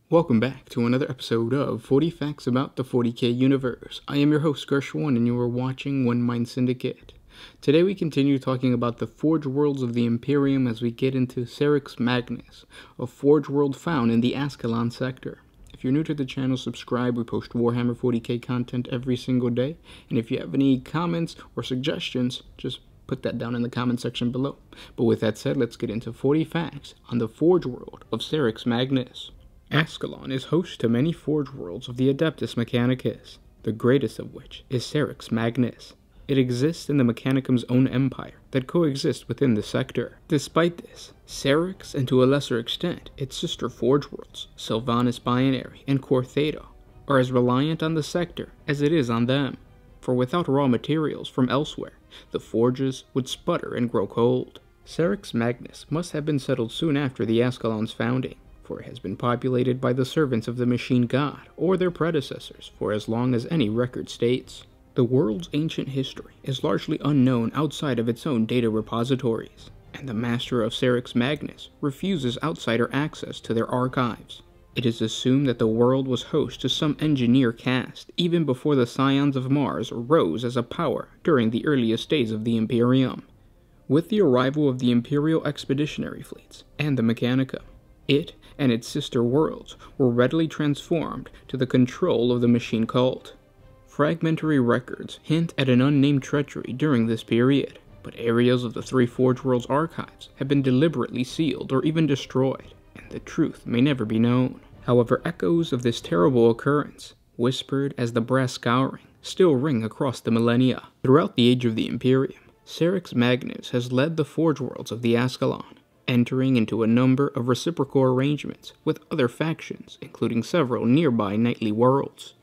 Welcome back to another episode of 40 Facts About the 40K Universe. I am your host, Gershwin, and you are watching One Mind Syndicate. Today we continue talking about the Forge Worlds of the Imperium as we get into Cerix Magnus, a Forge World found in the Ascalon sector. If you're new to the channel, subscribe. We post Warhammer 40K content every single day, and if you have any comments or suggestions, just put that down in the comment section below. But with that said, let's get into 40 facts on the Forge World of Cerix Magnus. Ascalon is host to many Forge Worlds of the Adeptus Mechanicus, the greatest of which is Cerix Magnus. It exists in the Mechanicum's own empire that coexists within the sector. Despite this, Cerix, and to a lesser extent its sister Forge Worlds, Sylvanas Binary and Core Theta, are as reliant on the sector as it is on them, for without raw materials from elsewhere, the forges would sputter and grow cold. Cerix Magnus must have been settled soon after the Ascalon's founding, for it has been populated by the servants of the Machine God, or their predecessors, for as long as any record states. The world's ancient history is largely unknown outside of its own data repositories, and the master of Cerix Magnus refuses outsider access to their archives. It is assumed that the world was host to some engineer caste even before the Scions of Mars rose as a power during the earliest days of the Imperium. With the arrival of the Imperial expeditionary fleets and the Mechanica, it and its sister worlds were readily transformed to the control of the machine cult. Fragmentary records hint at an unnamed treachery during this period, but areas of the three Forge Worlds archives have been deliberately sealed or even destroyed, and the truth may never be known. However, echoes of this terrible occurrence, whispered as the brass scouring, still ring across the millennia. Throughout the age of the Imperium, Cerix Magnus has led the Forge Worlds of the Ascalon, entering into a number of reciprocal arrangements with other factions, including several nearby knightly worlds.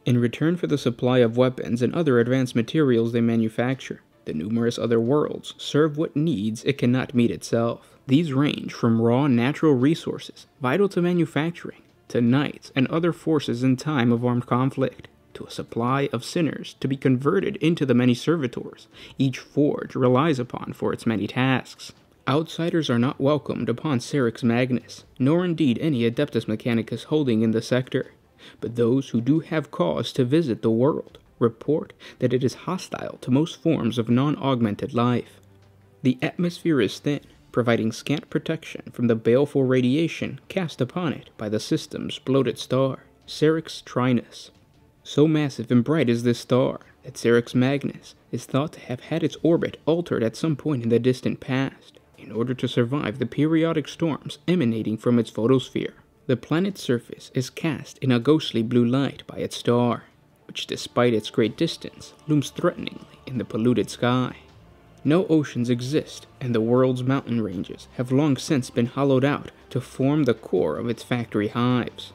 In return for the supply of weapons and other advanced materials they manufacture, the numerous other worlds serve what needs it cannot meet itself. These range from raw natural resources vital to manufacturing, to knights and other forces in time of armed conflict, to a supply of sinners to be converted into the many servitors each forge relies upon for its many tasks. Outsiders are not welcomed upon Cerix Magnus, nor indeed any Adeptus Mechanicus holding in the sector, but those who do have cause to visit the world report that it is hostile to most forms of non-augmented life. The atmosphere is thin, providing scant protection from the baleful radiation cast upon it by the system's bloated star, Cerix Trinus. So massive and bright is this star that Cerix Magnus is thought to have had its orbit altered at some point in the distant past, in order to survive the periodic storms emanating from its photosphere. The planet's surface is cast in a ghostly blue light by its star, which despite its great distance looms threateningly in the polluted sky. No oceans exist, and the world's mountain ranges have long since been hollowed out to form the core of its factory hives.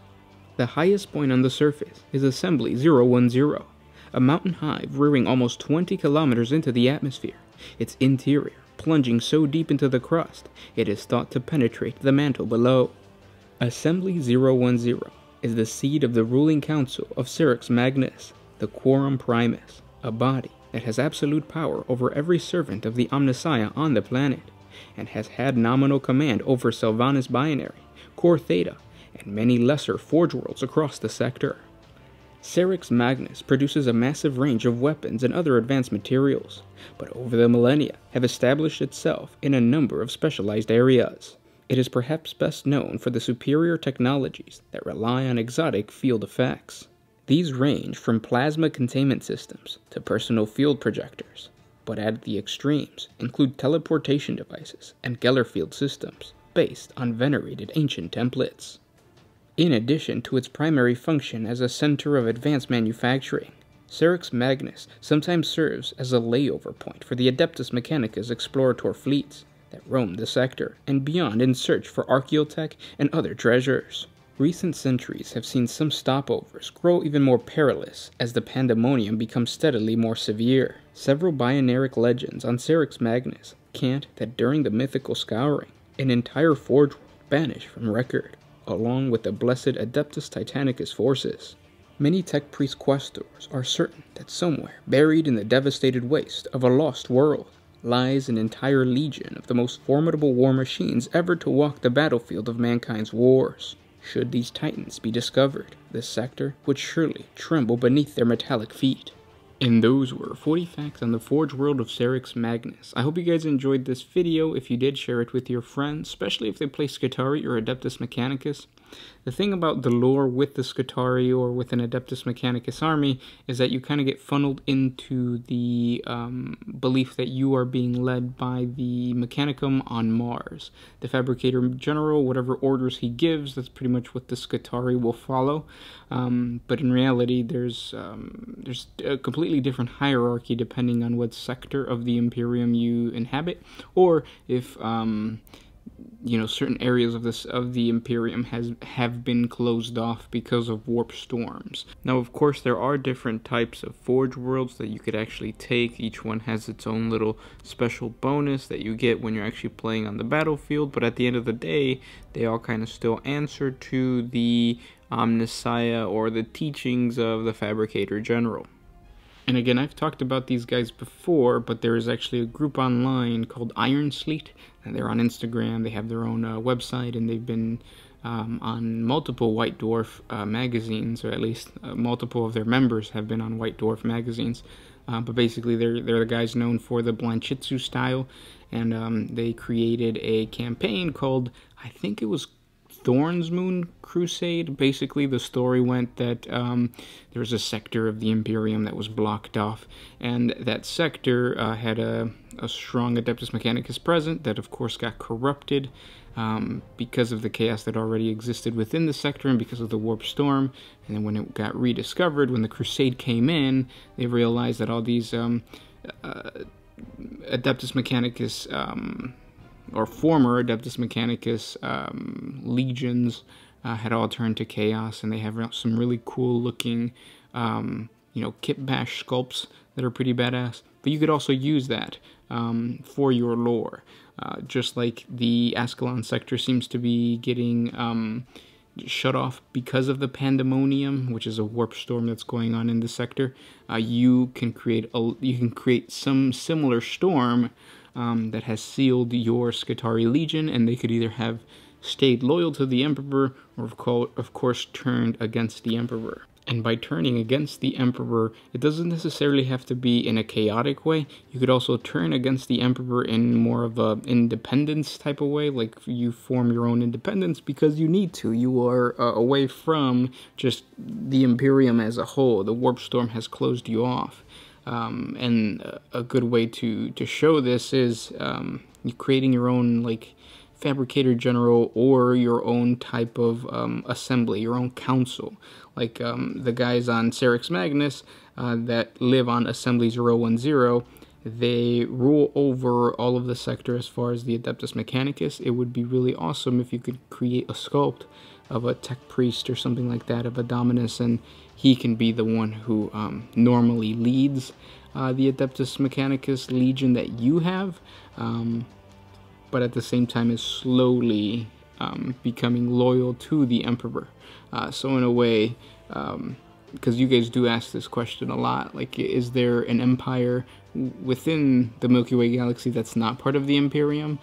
The highest point on the surface is Assembly 010, a mountain hive rearing almost 20 kilometers into the atmosphere, its interior plunging so deep into the crust it is thought to penetrate the mantle below. Assembly 010 is the seat of the ruling council of Cerix Magnus, the Quorum Primus, a body that has absolute power over every servant of the Omnissiah on the planet, and has had nominal command over Sylvanas Binary, Core Theta, and many lesser Forge Worlds across the sector. Cerix Magnus produces a massive range of weapons and other advanced materials, but over the millennia have established itself in a number of specialized areas. It is perhaps best known for the superior technologies that rely on exotic field effects. These range from plasma containment systems to personal field projectors, but at the extremes include teleportation devices and Geller field systems based on venerated ancient templates. In addition to its primary function as a center of advanced manufacturing, Cerix Magnus sometimes serves as a layover point for the Adeptus Mechanicus explorator fleets that roam the sector and beyond in search for archaeotech and other treasures. Recent centuries have seen some stopovers grow even more perilous as the pandemonium becomes steadily more severe. Several Binaric legends on Cerix Magnus cant that during the mythical scouring, an entire Forge World vanished from record, along with the blessed Adeptus Titanicus forces. Many Tech Priest questors are certain that somewhere, buried in the devastated waste of a lost world, lies an entire legion of the most formidable war machines ever to walk the battlefield of mankind's wars. should these titans be discovered. This sector would surely tremble beneath their metallic feet. And those were 40 facts on the Forge world of Cerix Magnus. I hope you guys enjoyed this video. If you did, share it with your friends, especially if they play Scutari or Adeptus Mechanicus. The thing about the lore with the Scutari or with an Adeptus Mechanicus army is that you kind of get funneled into the belief that you are being led by the Mechanicum on Mars. The Fabricator General, whatever orders he gives, that's pretty much what the Scutari will follow. But in reality, there's a completely different hierarchy depending on what sector of the Imperium you inhabit, or if you know, certain areas of the Imperium have been closed off because of warp storms. Now, of course, there are different types of Forge worlds that you could actually take. Each one has its own little special bonus that you get when you're actually playing on the battlefield, but at the end of the day, they all kind of still answer to the Omnissiah or the teachings of the Fabricator General. And again, I've talked about these guys before, but there is actually a group online called Iron Sleet, and they're on Instagram. They have their own website, and they've been on multiple White Dwarf magazines, or at least multiple of their members have been on White Dwarf magazines. But basically, they're the guys known for the Blanchitsu style, and they created a campaign called, I think it was Thorn's Moon Crusade. Basically, the story went that there was a sector of the Imperium that was blocked off, and that sector had a strong Adeptus Mechanicus present that, of course, got corrupted because of the chaos that already existed within the sector and because of the warp storm. And then when it got rediscovered, when the Crusade came in, they realized that all these Adeptus Mechanicus or former Adeptus Mechanicus legions had all turned to chaos, and they have some really cool looking, you know, kit bash sculpts that are pretty badass. But you could also use that for your lore, just like the Ascalon sector seems to be getting shut off because of the Pandemonium, which is a warp storm that's going on in the sector. You can create some similar storm that has sealed your Scutari Legion, and they could either have stayed loyal to the Emperor or, of course, turned against the Emperor. And by turning against the Emperor, it doesn't necessarily have to be in a chaotic way. You could also turn against the Emperor in more of a independence type of way, like you form your own independence because you need to. You are away from just the Imperium as a whole. The warp storm has closed you off. And a good way to show this is you creating your own, like, Fabricator General or your own type of assembly, your own council. Like the guys on Cerix Magnus that live on Assembly 010, they rule over all of the sector as far as the Adeptus Mechanicus. It would be really awesome if you could create a sculpt of a Tech Priest or something like that, of a Dominus, and he can be the one who normally leads the Adeptus Mechanicus Legion that you have, but at the same time is slowly becoming loyal to the Emperor. So in a way, because you guys do ask this question a lot, like, is there an empire within the Milky Way galaxy that's not part of the Imperium?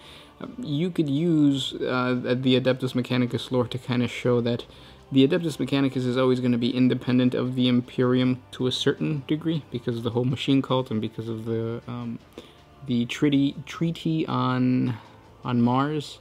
You could use the Adeptus Mechanicus lore to kind of show that the Adeptus Mechanicus is always going to be independent of the Imperium to a certain degree because of the whole machine cult and because of the treaty on Mars.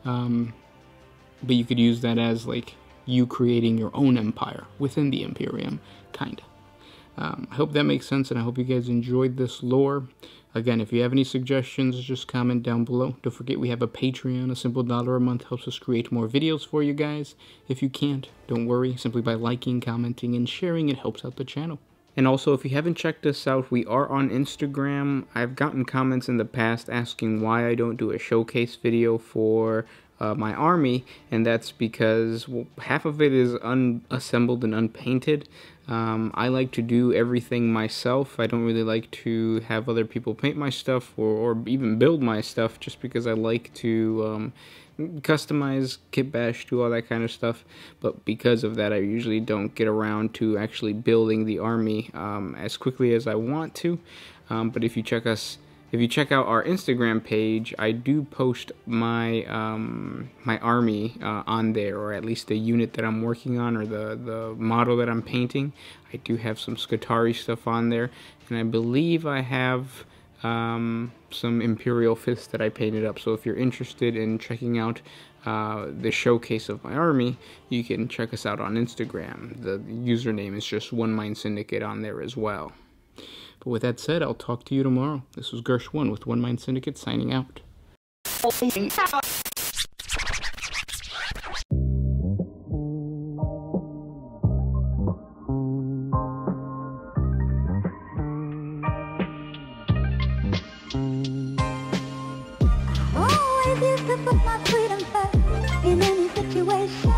But you could use that as, like, you creating your own empire within the Imperium, kind of. I hope that makes sense, and I hope you guys enjoyed this lore. Again, if you have any suggestions, just comment down below. Don't forget we have a Patreon. A simple $1 a month helps us create more videos for you guys. If you can't, don't worry. Simply by liking, commenting, and sharing, it helps out the channel. And also, if you haven't checked us out, we are on Instagram. I've gotten comments in the past asking why I don't do a showcase video for my army, and that's because, well, half of it is unassembled and unpainted. I like to do everything myself. I don't really like to have other people paint my stuff or even build my stuff, just because I like to customize, kit bash, do all that kind of stuff. But because of that, I usually don't get around to actually building the army as quickly as I want to. But if you check us If you check out our Instagram page, I do post my my army on there, or at least the unit that I'm working on, or the model that I'm painting. I do have some Scutari stuff on there, and I believe I have some Imperial fists that I painted up. So if you're interested in checking out the showcase of my army, you can check us out on Instagram. The username is just One Mind Syndicate on there as well. But with that said, I'll talk to you tomorrow. This was Gersh1 with One Mind Syndicate signing out. Always used to put my freedom first in any situation.